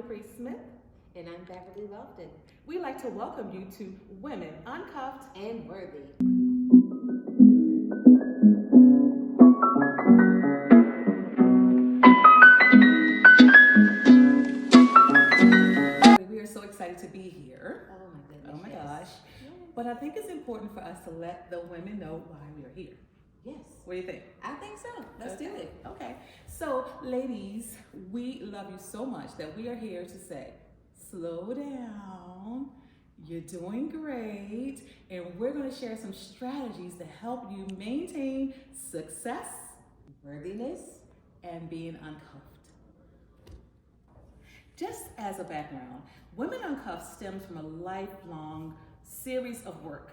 Caprice Smith. And I'm Beverly Lofton. We'd like to welcome you to Women Uncuffed and Worthy. We are so excited to be here. Oh my goodness. Oh my yes. gosh. Yes. But I think it's important for us to let the women know why we are here. Yes. What do you think? I think so. Let's do it. Okay. So, ladies, we love you so much that we are here to say, slow down. You're doing great. And we're going to share some strategies to help you maintain success, worthiness, and being uncuffed. Just as a background, Women Uncuffed stems from a lifelong series of work.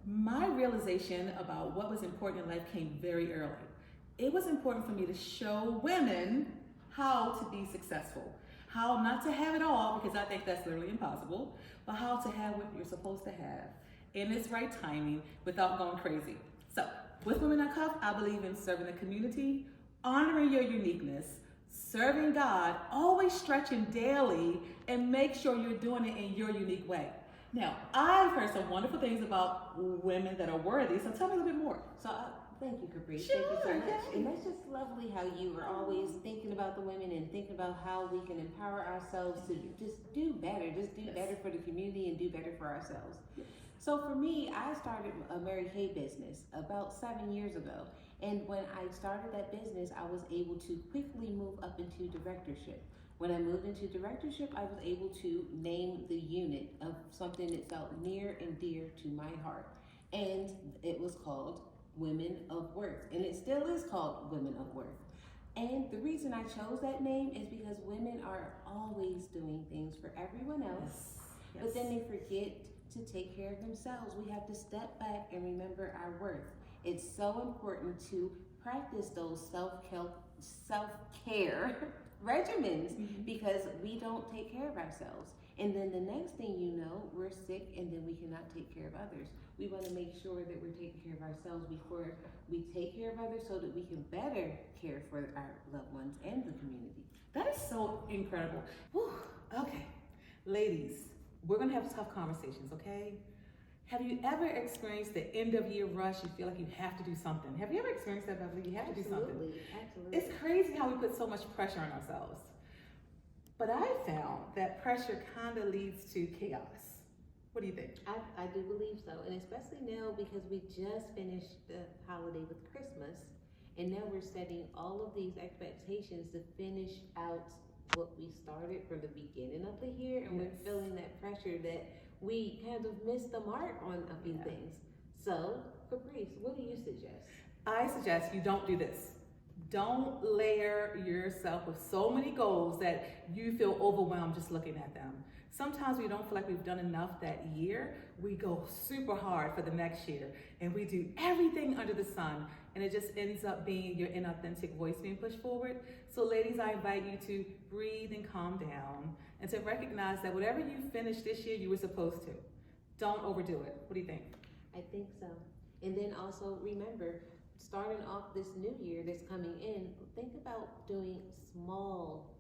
My realization about what was important in life came very early. It was important for me to show women how to be successful, how not to have it all, because I think that's literally impossible, but how to have what you're supposed to have in its right timing without going crazy. So, with Women Uncuffed, I believe in serving the community, honoring your uniqueness, serving God, always stretching daily, and make sure you're doing it in your unique way. Now, I've heard some wonderful things about women that are worthy, so tell me a little bit more. So, thank you, Caprice. Sure, thank you so much. yeah. And that's just lovely how you are always thinking about the women and thinking about how we can empower ourselves to just do better, better for the community and do better for ourselves. Yes. So for me, I started a Mary Kay business about 7 years ago. And when I started that business, I was able to quickly move up into directorship. When I moved into directorship, I was able to name the unit of something that felt near and dear to my heart. And it was called Women of Worth. And it still is called Women of Worth. And the reason I chose that name is because women are always doing things for everyone else, Yes. but then they forget to take care of themselves. We have to step back and remember our worth. It's so important to practice those self-care regimens because we don't take care of ourselves. And then the next thing you know, we're sick and then we cannot take care of others. We want to make sure that we're taking care of ourselves before we take care of others so that we can better care for our loved ones and the community. That is so incredible. Whew. Okay, ladies, we're going to have tough conversations, okay? Have you ever experienced the end of year rush? You feel like you have to do something. Have you ever experienced that, Beverly? You have to do something. Absolutely. It's crazy how we put so much pressure on ourselves. But I found that pressure kind of leads to chaos. What do you think? I do believe so. And especially now because we just finished the holiday with Christmas. And now we're setting all of these expectations to finish out what we started from the beginning of the year. And we're feeling that pressure that we kind of missed the mark on a few things. So, Caprice, what do you suggest? I suggest you don't do this. Don't layer yourself with so many goals that you feel overwhelmed just looking at them. Sometimes we don't feel like we've done enough that year. We go super hard for the next year and we do everything under the sun and it just ends up being your inauthentic voice being pushed forward. So ladies, I invite you to breathe and calm down and to recognize that whatever you finished this year, you were supposed to. Don't overdo it. What do you think? I think so. And then also remember, starting off this new year that's coming in, think about doing small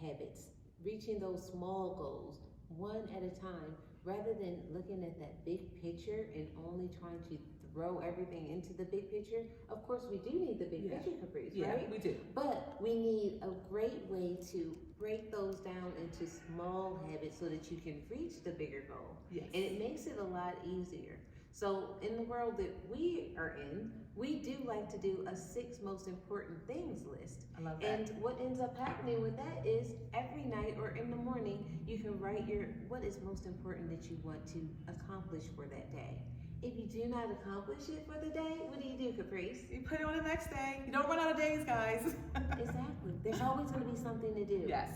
habits, reaching those small goals one at a time, rather than looking at that big picture and only trying to throw everything into the big picture. Of course, we do need the big picture, Caprice, right? Yeah, we do. But we need a great way to break those down into small habits so that you can reach the bigger goal. Yes. And it makes it a lot easier. So in the world that we are in, we do like to do a 6 most important things list. I love that. And what ends up happening with that is every night or in the morning, you can write what is most important that you want to accomplish for that day. If you do not accomplish it for the day, what do, Caprice? You put it on the next day. You don't run out of days, guys. Exactly. There's always going to be something to do. Yes.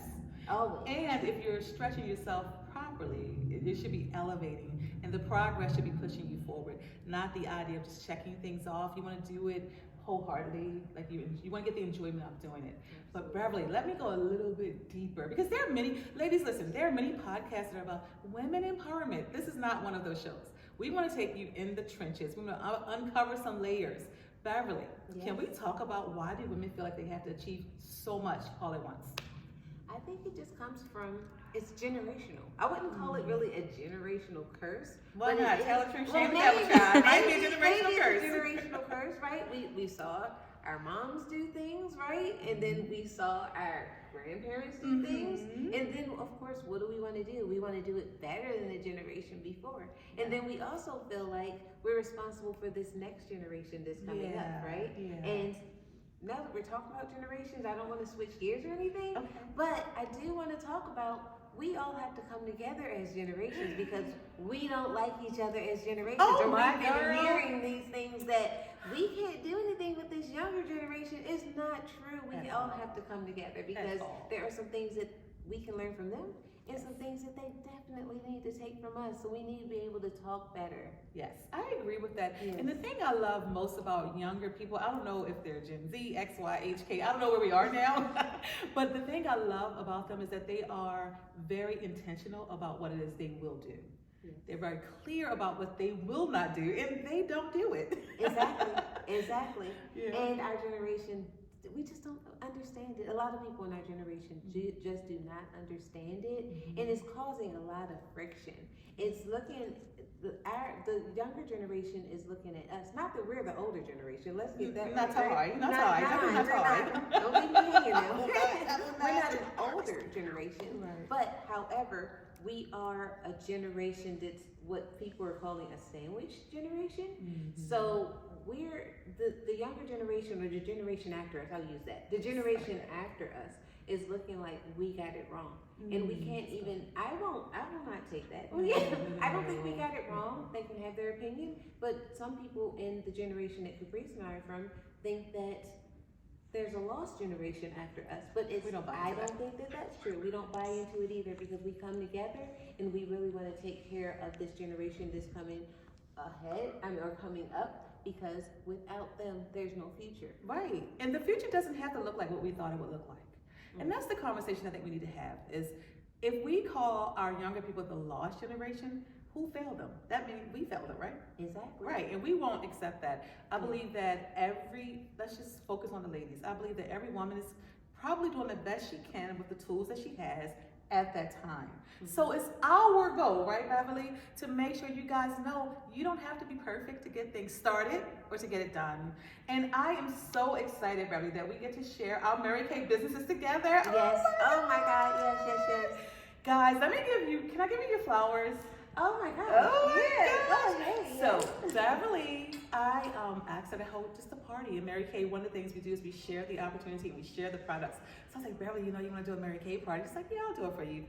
Always. And if you're stretching yourself properly, it should be elevating and the progress should be pushing you forward, not the idea of just checking things off. You want to do it wholeheartedly, like you want to get the enjoyment of doing it. But Beverly, let me go a little bit deeper because there are many, ladies, listen, there are many podcasts that are about women empowerment. This is not one of those shows. We want to take you in the trenches. We want to uncover some layers. Beverly, Can we talk about why do women feel like they have to achieve so much all at once? I I think it just comes from, it's generational. I wouldn't call it really a generational curse. Why not? Tell the truth, shame the maybe, devil, child. It might be a generational curse. It's a generational curse, right? We saw our moms do things, right? And then we saw our grandparents do things. And then, of course, what do we want to do? We want to do it better than the generation before. And then we also feel like we're responsible for this next generation that's coming up, right? Yeah. And now that we're talking about generations, I don't want to switch gears or anything, Okay. but I do want to talk about, we all have to come together as generations because we don't like each other as generations. Oh, or my we've been girl. hearing these things that we can't do anything with this younger generation. It's not true. We all have to come together because there are some things that we can learn from them and some things that they definitely need to take from us. So we need to be able to talk better. Yes, I agree with that. Yes. And the thing I love most about younger people, I don't know if they're Gen Z, X, Y, HK, I don't know where we are now, but the thing I love about them is that they are very intentional about what it is they will do. Yes. They're very clear about what they will not do, and they don't do it. Exactly. Yeah. And our generation, we just don't understand it. A lot of people in our generation just do not understand it, and it's causing a lot of friction. It's looking, the younger generation is looking at us. Not that we're the older generation. Let's get that Not right. Not Don't leave me hanging now. We're not an older generation, right. But however, we are a generation that's what people are calling a sandwich generation. So we're the younger generation, or the generation after us, I'll use that. The generation after us is looking like we got it wrong. And we can't even, I will not take that. I don't think we got it wrong. They can have their opinion, but some people in the generation that Caprice and I are from think that there's a lost generation after us, but I don't think that that's true. We don't buy into it either because we come together and we really want to take care of this generation that's coming ahead, or coming up, because without them, there's no future. Right, and the future doesn't have to look like what we thought it would look like. And that's the conversation I think we need to have, is if we call our younger people the lost generation, who failed them? That means we failed them, right? Exactly. Right, and we won't accept that. I believe that let's just focus on the ladies. I believe that every woman is probably doing the best she can with the tools that she has at that time. So it's our goal, right, Beverly, to make sure you guys know you don't have to be perfect to get things started or to get it done. And I am so excited, Beverly, that we get to share our Mary Kay businesses together. Yes. Oh my God. Yes. Guys, can I give you your flowers? Oh my God. Oh, yeah. So, Beverly, I asked her to hold just a party. And Mary Kay, one of the things we do is we share the opportunity and we share the products. So I was like, Beverly, you want to do a Mary Kay party? She's like, yeah, I'll do it for you.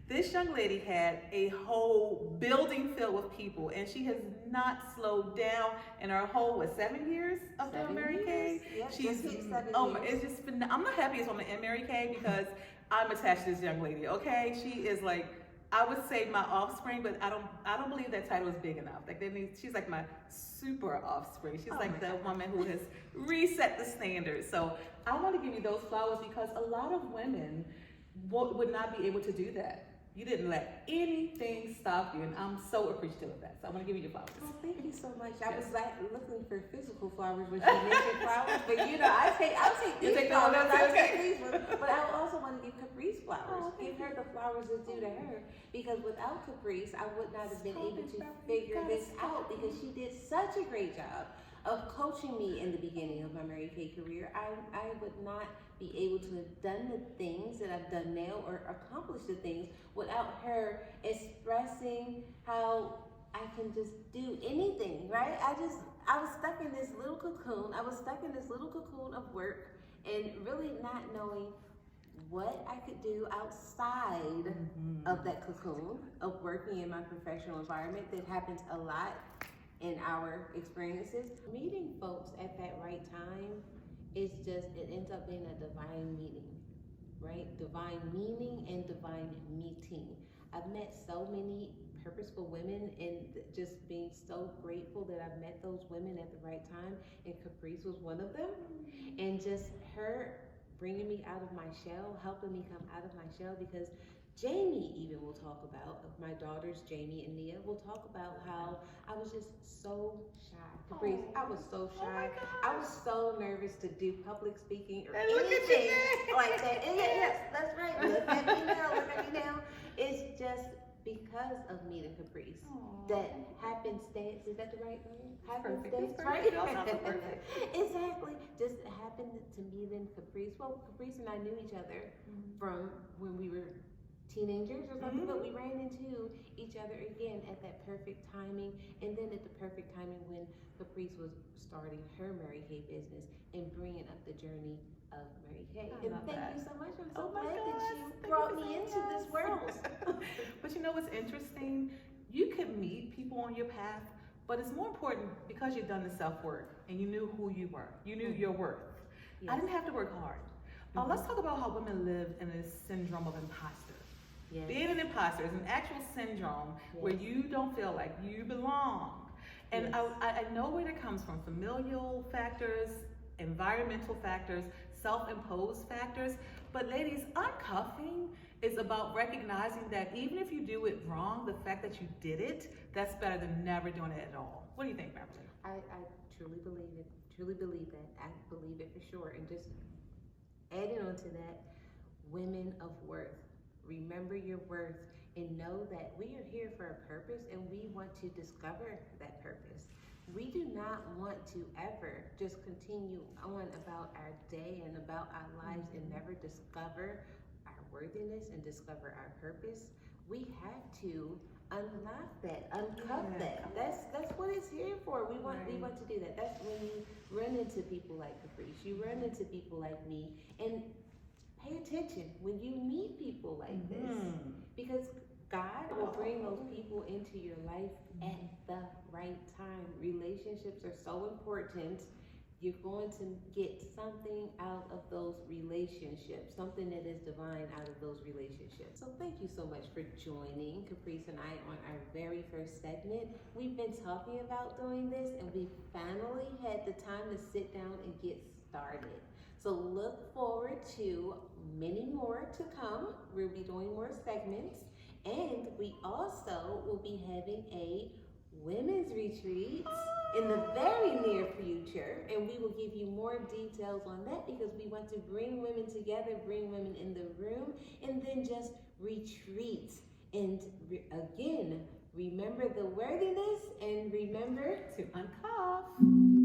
This young lady had a whole building filled with people, and she has not slowed down in her whole 7 years of doing Mary Kay. Yep, She's just hit 7 years. It's just been. I'm the happiest woman in Mary Kay because I'm attached to this young lady. Okay, she is like, I would say my offspring, but I don't believe that title is big enough. Like she's like my super offspring. She's like the woman who has reset the standards. So I want to give you those flowers because a lot of women would not be able to do that. You didn't let anything stop you, and I'm so appreciative of that. So I want to give you your flowers. Oh, thank you so much. I was looking for physical flowers when she mentioned flowers, but I'll take these flowers. I'll take these ones. But I also want to give Caprice flowers. Give her the flowers that's due to her, because without Caprice, I would not have been able to figure this out, because she did such a great job of coaching me in the beginning of my Mary Kay career. I would not be able to have done the things that I've done now or accomplished the things without her expressing how I can just do anything, right? I was stuck in this little cocoon. I was stuck in this little cocoon of work and really not knowing what I could do outside of that cocoon of working in my professional environment. That happens a lot in our experiences. Meeting folks at that right time, it ends up being a divine meeting, right? Divine meaning and divine meeting. I've met so many purposeful women, and just being so grateful that I've met those women at the right time, and Caprice was one of them. And just her bringing me out of my shell, helping me come out of my shell, because Jamie even will talk about, my daughters, Jamie and Nia, will talk about how I was just so shy. Caprice, I was so shy. I was so nervous to do public speaking or anything like that. And yes, that's right. Look at because of Meet and Caprice. Aw. That happenstance, is that the right word? Perfect. Happenstance, It's right? perfect. Y'all sound so perfect. Exactly. Just happened to Meet and Caprice. Well, Caprice and I knew each other from when we were teenagers or something, but we ran into each other again at that perfect timing, and then at the perfect timing when Caprice was starting her Mary Kay business and bringing up the journey of Mary Kay. I And love thank that. you so much. I'm Oh so my glad that gosh. you Thank brought you for me saying into this yes. world. But you know what's interesting? You could meet people on your path, but it's more important because you've done the self-work and you knew who you were. You knew your worth. Yes. I didn't have to work hard. Let's talk about how women live in this syndrome of imposter. Yes. Being an imposter is an actual syndrome where you don't feel like you belong. And I know where it comes from: familial factors, environmental factors, self-imposed factors. But ladies, uncuffing is about recognizing that even if you do it wrong, the fact that you did it, that's better than never doing it at all. What do you think, Beverly? I truly believe it. Truly believe that. I believe it for sure. And just adding on to that, women of worth. Remember your worth and know that we are here for a purpose and we want to discover that purpose. We do not want to ever just continue on about our day and about our lives and never discover our worthiness and discover our purpose. We have to unlock that, uncuff that. That's what it's here for. We want to do that. That's when you run into people like Caprice, you run into people like me, and pay attention when you meet people like this, because God will bring those people into your life at the right time. Relationships are so important. You're going to get something out of those relationships, something that is divine out of those relationships. So thank you so much for joining Caprice and I on our very first segment. We've been talking about doing this, and we finally had the time to sit down and get started. So look forward to many more to come. We'll be doing more segments, and we also will be having a women's retreat in the very near future, and we will give you more details on that because we want to bring women together, bring women in the room, and then just retreat. And again, remember the worthiness and remember To uncuff.